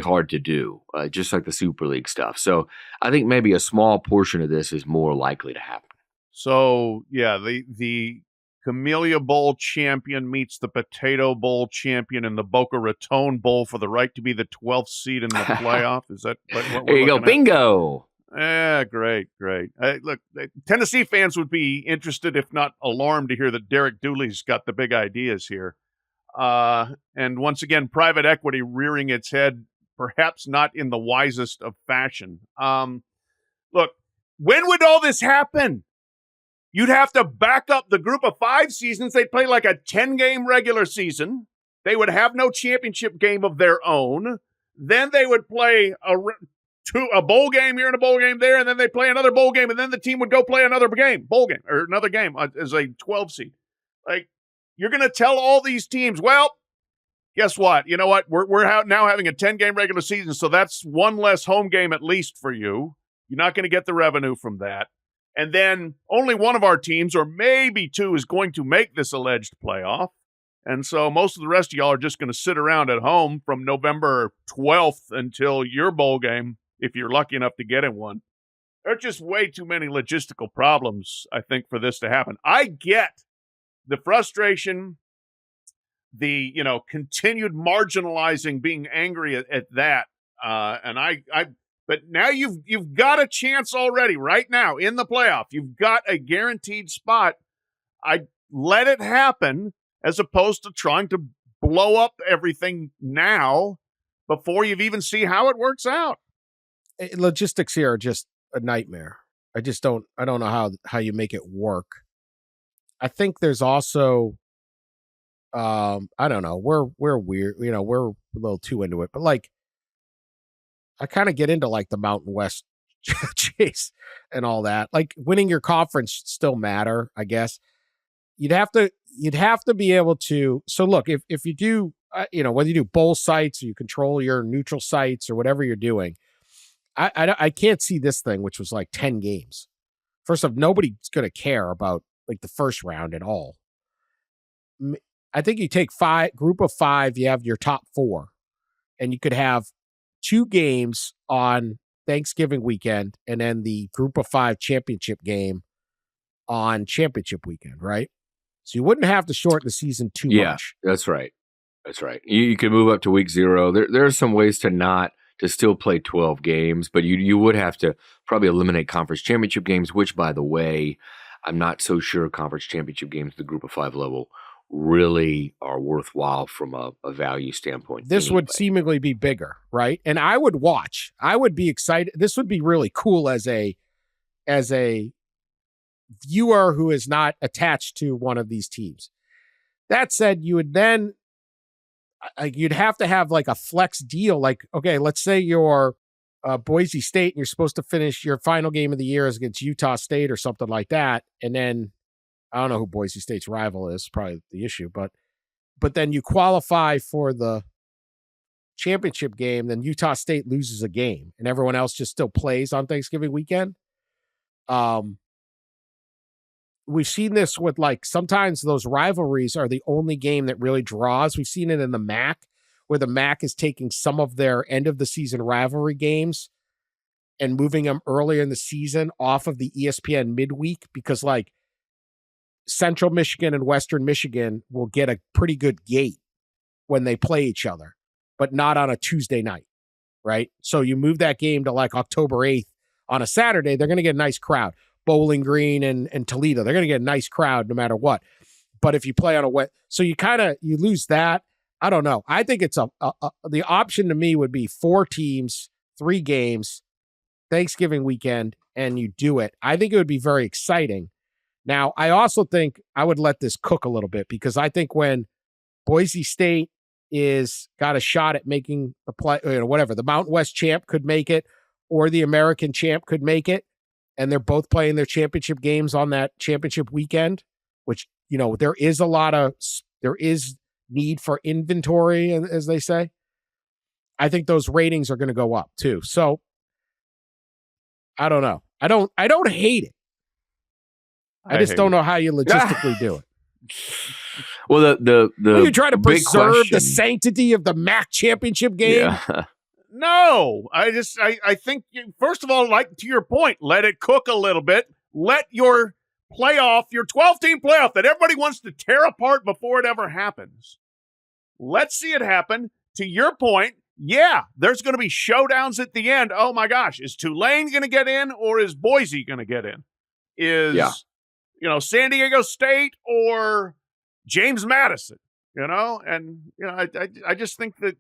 hard to do, just like the Super League stuff. So I think maybe a small portion of this is more likely to happen. So yeah, the Camellia Bowl champion meets the Potato Bowl champion in the Boca Raton Bowl for the right to be the 12th seed in the playoff. Is that what we're there you go, bingo. Yeah, great. Look, Tennessee fans would be interested, if not alarmed, to hear that Derek Dooley's got the big ideas here. And once again, private equity rearing its head, perhaps not in the wisest of fashion. Look, when would all this happen? You'd have to back up the group of 5 seasons. They'd play like a 10-game regular season. They would have no championship game of their own. Then they would play a bowl game here and a bowl game there, and then they play another bowl game, and then the team would go play another bowl game, or another game as a 12 seed. Like, you're going to tell all these teams, well, guess what? You know what? We're now having a 10-game regular season, so that's one less home game at least for you. You're not going to get the revenue from that. And then only one of our teams, or maybe 2, is going to make this alleged playoff. And so most of the rest of y'all are just going to sit around at home from November 12th until your bowl game, if you're lucky enough to get in one. There are just way too many logistical problems, I think, for this to happen. I get the frustration, the continued marginalizing, being angry at that, but now you've got a chance already right now in the playoff. You've got a guaranteed spot. I let it happen as opposed to trying to blow up everything now before you've even see how it works out. Logistics here are just a nightmare. I don't know how you make it work. I think there's also, I don't know. We're weird. We're a little too into it, but like, I kind of get into like the Mountain West chase and all that. Like winning your conference should still matter, I guess. You'd have to be able to. So look, if you do, whether you do bowl sites or you control your neutral sites or whatever you're doing, I can't see this thing, which was like 10 games. First off, nobody's going to care about like the first round at all. I think you take group of 5, you have your top 4, and you could have 2 games on Thanksgiving weekend and then the group of 5 championship game on championship weekend, right? So you wouldn't have to shorten the season too much. Yeah, that's right. That's right. You can move up to week 0. There are some ways to still play 12 games, but you would have to probably eliminate conference championship games, which, by the way, I'm not so sure conference championship games at the group of 5 level really are worthwhile from a value standpoint. This would seemingly be bigger, right? And I would watch. I would be excited. This would be really cool as a viewer who is not attached to one of these teams. That said, you would then you'd have to have like a flex deal. Like, okay, let's say you're Boise State and you're supposed to finish your final game of the year against Utah State or something like that. And then I don't know who Boise State's rival is, probably the issue, but then you qualify for the championship game, then Utah State loses a game and everyone else just still plays on Thanksgiving weekend. We've seen this with like sometimes those rivalries are the only game that really draws. We've seen it in the MAC where the MAC is taking some of their end of the season rivalry games and moving them earlier in the season off of the ESPN midweek because like Central Michigan and Western Michigan will get a pretty good gate when they play each other, but not on a Tuesday night, right? So you move that game to like October 8th on a Saturday, they're going to get a nice crowd. Bowling Green and Toledo, they're going to get a nice crowd no matter what. But if you play on so you lose that. I don't know. I think it's the option to me would be 4 teams, 3 games, Thanksgiving weekend, and you do it. I think it would be very exciting. Now, I also think I would let this cook a little bit because I think when Boise State is got a shot at making the play, whatever, the Mountain West champ could make it or the American champ could make it, and they're both playing their championship games on that championship weekend, which, there is need for inventory, as they say. I think those ratings are going to go up too. So I don't know. I don't hate it. I just don't know how you logistically do it. Well, you try to preserve the sanctity of the MAC championship game. Yeah. No, I think, first of all, like to your point, let it cook a little bit. Let your 12-team playoff that everybody wants to tear apart before it ever happens. Let's see it happen. To your point, yeah, there's going to be showdowns at the end. Oh my gosh, is Tulane going to get in or is Boise going to get in? San Diego State or James Madison? I just think that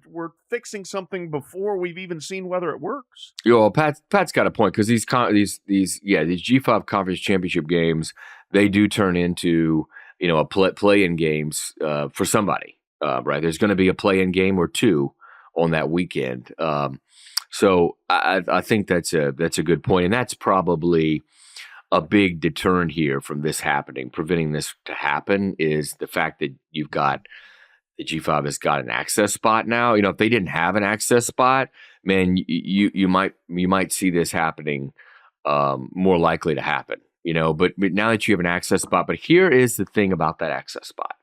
we're fixing something before we've even seen whether it works. Well, Pat's got a point because these G5 conference championship games, they do turn into a play-in games for somebody, right? There's going to be a play-in game or 2 on that weekend. So I think that's a good point, and that's probably a big deterrent here from this happening, preventing this to happen, is the fact that you've got the G5 has got an access spot now. If they didn't have an access spot, man, you might see this happening more likely to happen. But now that you have an access spot, but here is the thing about that access spot.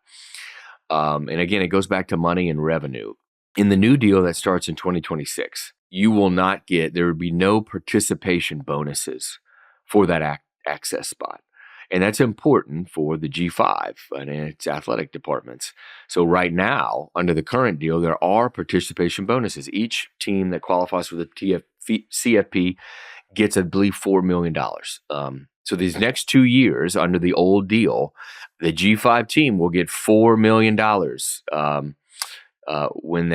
And again, it goes back to money and revenue. In the new deal that starts in 2026, there would be no participation bonuses for that access spot. And that's important for the G5 and its athletic departments. So right now, under the current deal, there are participation bonuses. Each team that qualifies for the CFP gets, I believe, $4 million. So these next 2 years, under the old deal, the G5 team will get $4 million when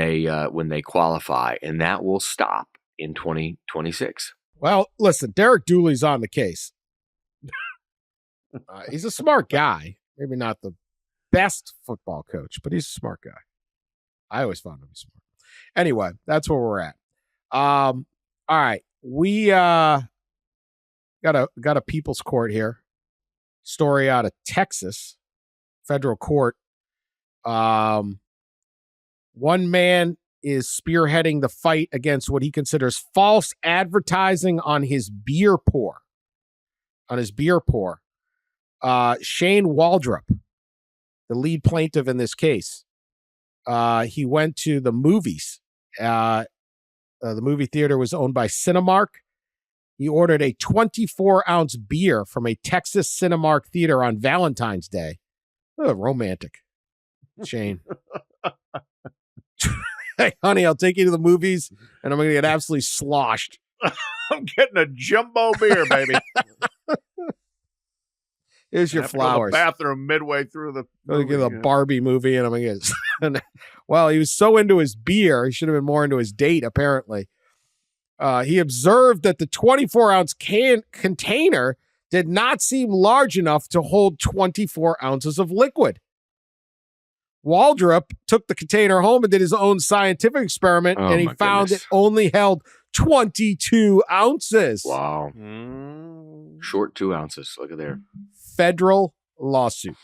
they qualify, and that will stop in 2026. Well, listen, Derek Dooley's on the case. He's a smart guy. Maybe not the best football coach, but he's a smart guy. I always found him to be smart. Anyway, that's where we're at. All right. We got a people's court here. Story out of Texas, federal court. One man is spearheading the fight against what he considers false advertising on his beer pour. Shane Waldrop, the lead plaintiff in this case, he went to the movies. The movie theater was owned by Cinemark. He ordered a 24-ounce beer from a Texas Cinemark theater on Valentine's Day. Oh, romantic. Shane. Hey, honey, I'll take you to the movies, and I'm going to get absolutely sloshed. I'm getting a jumbo beer, baby. Here's your flowers. Go to the bathroom midway through the movie. Get a Barbie movie, and I'm going to get. Well, he was so into his beer, he should have been more into his date. Apparently, he observed that the 24-ounce container did not seem large enough to hold 24 ounces of liquid. Waldrop took the container home and did his own scientific experiment, and he found it only held 22 ounces. Wow. Short 2 ounces. Look at there. Federal lawsuit.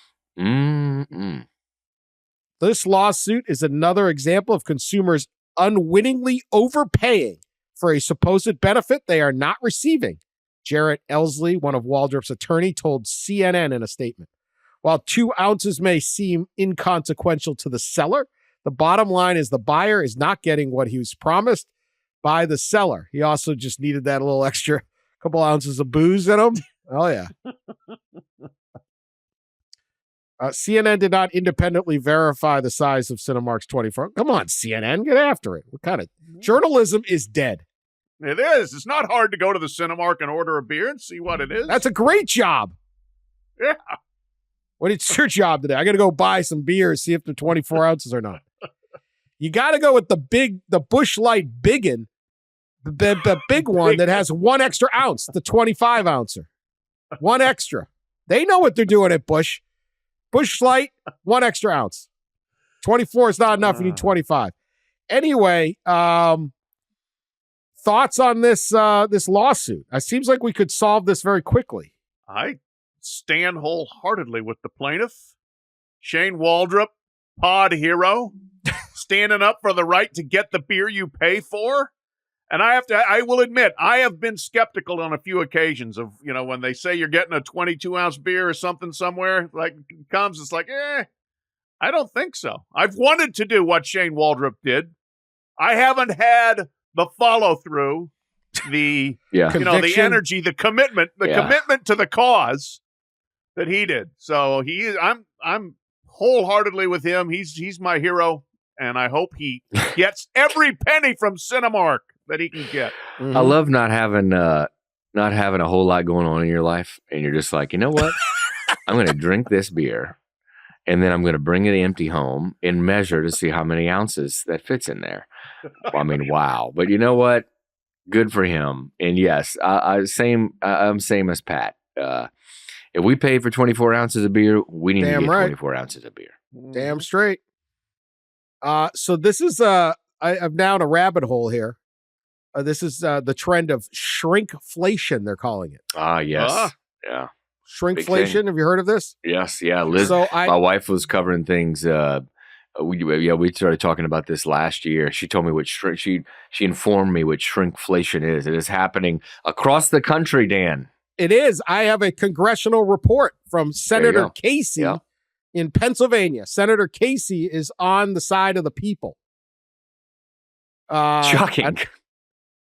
This lawsuit is another example of consumers unwittingly overpaying for a supposed benefit they are not receiving. Jarrett Elsley, one of Waldrop's attorney, told CNN in a statement. While 2 ounces may seem inconsequential to the seller, the bottom line is the buyer is not getting what he was promised by the seller. He also just needed that little extra couple ounces of booze in him. Oh, yeah. CNN did not independently verify the size of Cinemark's 24. Come on, CNN, get after it. What kind of journalism is dead? It is. It's not hard to go to the Cinemark and order a beer and see what it is. That's a great job. Yeah. What is your job today? I got to go buy some beer, see if they're 24 ounces or not. You got to go with the Bush Light Biggin, the big one that has 1 extra ounce, the 25 ouncer. 1 extra. They know what they're doing at Bush. Bush Light, 1 extra ounce. 24 is not enough. You need 25. Anyway, thoughts on this lawsuit? It seems like we could solve this very quickly. I stand wholeheartedly with the plaintiff. Shane Waldrop, pod hero, standing up for the right to get the beer you pay for. And I will admit, I have been skeptical on a few occasions of, when they say you're getting a 22-ounce beer or something somewhere, like it comes, it's like, I don't think so. I've wanted to do what Shane Waldrop did. I haven't had the follow-through, the the energy, the commitment, commitment to the cause that he did. So I'm wholeheartedly with him. He's my hero, and I hope he gets every penny from Cinemark that he can get. I love not having a whole lot going on in your life, and you're just like, you know what? I'm going to drink this beer, and then I'm going to bring it empty home and measure to see how many ounces that fits in there. Well, I mean, wow. But you know what? Good for him. And yes, I'm same as Pat. If we pay for 24 ounces of beer, we need to get 24 ounces of beer. Damn straight. So this is I'm down a rabbit hole here. This is the trend of shrinkflation, they're calling it. Yes. Yeah. Shrinkflation. Have you heard of this? Yes. Yeah. Liz, my wife was covering things. We started talking about this last year. She told me she informed me what shrinkflation is. It is happening across the country, Dan. It is. I have a congressional report from Senator Casey in Pennsylvania. Senator Casey is on the side of the people. Shocking.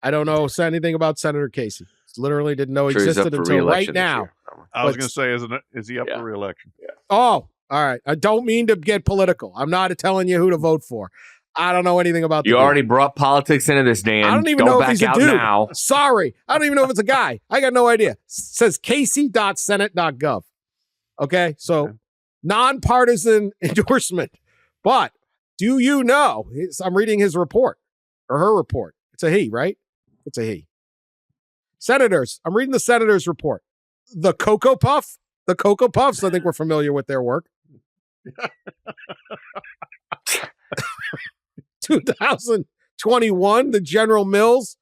I don't know anything about Senator Casey. Literally didn't know he existed until right now. I was going to say, is he up for re-election? Yeah. Oh, all right. I don't mean to get political. I'm not telling you who to vote for. I don't know anything about You already brought politics into this, Dan. I don't even know if he's a dude. Now. Sorry. I don't even know if it's a guy. I got no idea. It says casey.senate.gov. Okay? So, nonpartisan endorsement. But do you know, I'm reading his report or her report. It's a he, right? It's a he. Senators. I'm reading the Senators report. The Cocoa Puffs, I think we're familiar with their work. 2021, the General Mills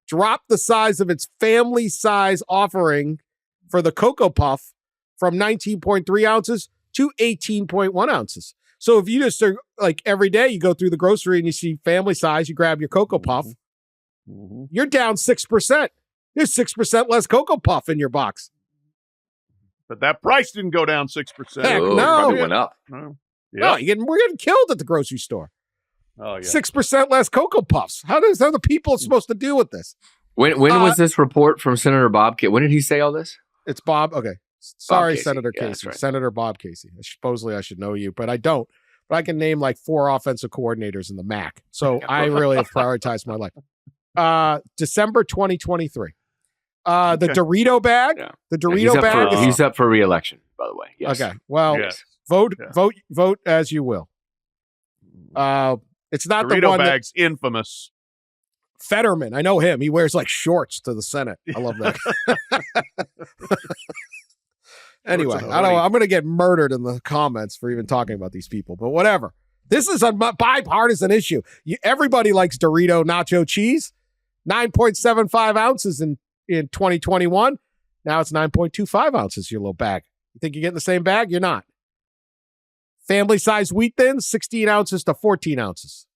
dropped the size of its family size offering for the Cocoa Puff from 19.3 ounces to 18.1 ounces. So if you just are like every day you go through the grocery and you see family size, you grab your Cocoa Puff, you're down 6%. There's 6% less Cocoa Puff in your box. But that price didn't go down 6%. Heck, Oh, no. it probably went up. No, No, we're getting killed at the grocery store. Oh, yeah. 6% less Cocoa Puffs. How the people supposed to deal with this? When was this report from Senator Bob Casey? When did he say all this? It's Bob. Okay. Sorry, Casey. Senator Yeah, Casey. right. Senator Bob Casey. Supposedly I should know you, but I don't. But I can name like 4 offensive coordinators in the MAC. So I really have prioritized my life. December 2023. The Dorito bag. Yeah. The Dorito bag. He's up for re-election, by the way. Yes. Okay. Well, Yes. vote as you will. It's not Dorito the one bag's infamous. Fetterman. I know him. He wears like shorts to the Senate. I love that. Anyway, I'm going to get murdered in the comments for even talking about these people, but whatever. This is a bipartisan issue. Everybody likes Dorito nacho cheese. 9.75 ounces in 2021. Now it's 9.25 ounces, your little bag. You think you're getting the same bag? You're not. Family size wheat thins, 16 ounces to 14 ounces.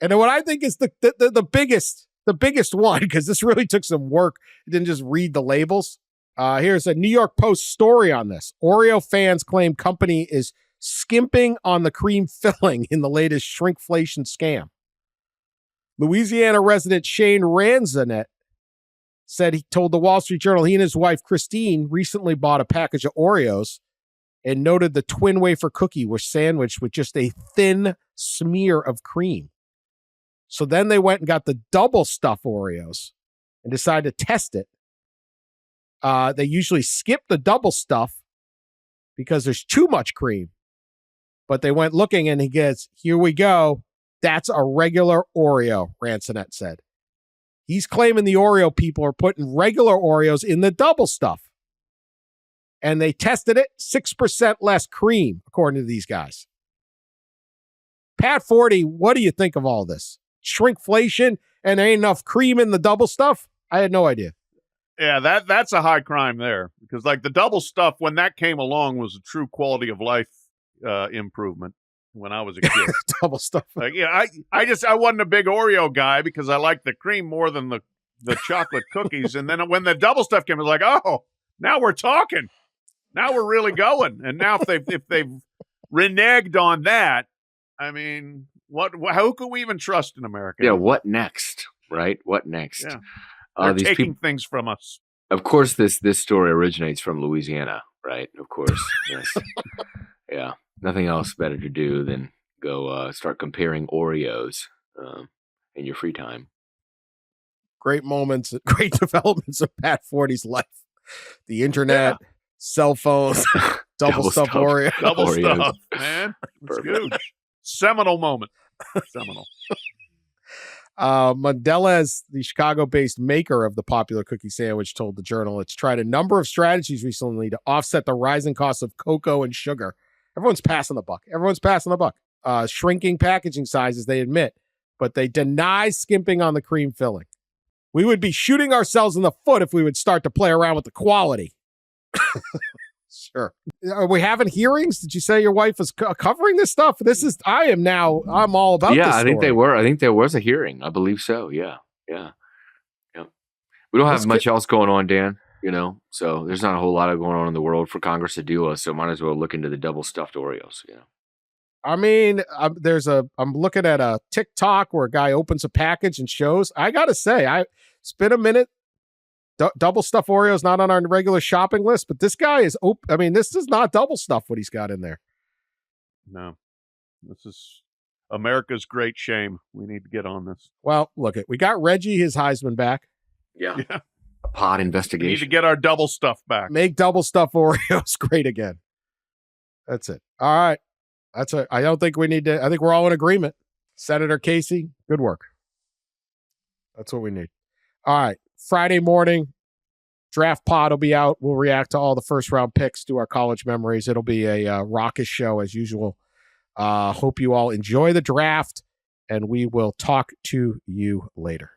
And then what I think is the biggest one, because this really took some work. I didn't just read the labels. Here's a New York Post story on this. Oreo fans claim company is skimping on the cream filling in the latest shrinkflation scam. Louisiana resident Shane Ranzanet said he told the Wall Street Journal he and his wife Christine recently bought a package of Oreos and noted the twin wafer cookie was sandwiched with just a thin smear of cream. So then they went and got the double stuff Oreos and decided to test it. They usually skip the double stuff because there's too much cream. But they went looking and he gets, here we go. That's a regular Oreo, Ransonet said. He's claiming the Oreo people are putting regular Oreos in the double stuff. And they tested it, 6% less cream, according to these guys. Pat Forde, what do you think of all this? Shrinkflation and there ain't enough cream in the double stuff? I had no idea. Yeah, that's a high crime there. Because like the double stuff, when that came along, was a true quality of life improvement when I was a kid. Double stuff. Like, yeah, I wasn't a big Oreo guy because I liked the cream more than the chocolate cookies. And then when the double stuff came, I was like, oh, now we're talking. Now we're really going. And now if they've reneged on that, I mean, how can we even trust in America? Yeah, what next? Right? What next? Yeah. They're these taking things from us. Of course, this story originates from Louisiana, right? Of course, yes. Yeah, nothing else better to do than go start comparing Oreos in your free time. Great moments, great developments of Pat Forde's life. The internet, cell phones, double stuff Oreo. Double Oreos. stuff, man. It's good. Seminal moment. Seminal. Mondelez, the Chicago-based maker of the popular cookie sandwich, told the Journal it's tried a number of strategies recently to offset the rising costs of cocoa and sugar. Everyone's passing the buck. Shrinking packaging sizes, they admit, but they deny skimping on the cream filling. We would be shooting ourselves in the foot if we would start to play around with the quality. Sure. Are we having hearings? Did you say your wife is covering this stuff? I'm all about this. Yeah, I think story. they were. I think there was a hearing. I believe so. Yeah. We don't have much else going on, Dan, so there's not a whole lot going on in the world for Congress to deal with, so might as well look into the double stuffed Oreos, I mean, I'm looking at a TikTok where a guy opens a package and shows. I got to say, it's been a minute. Double stuff Oreos not on our regular shopping list, but this guy is this is not double stuff what he's got in there. No, this is America's great shame. We need to get on this. Well, we got Reggie his Heisman back. Yeah. A pod investigation. We need to get our double stuff back. Make double stuff Oreos great again. That's it. All right. That's it. I don't think we need to. I think we're all in agreement. Senator Casey, good work. That's what we need. All right. Friday morning, draft pod will be out. We'll react to all the first round picks, do our college memories. It'll be a raucous show as usual. Hope you all enjoy the draft, and we will talk to you later.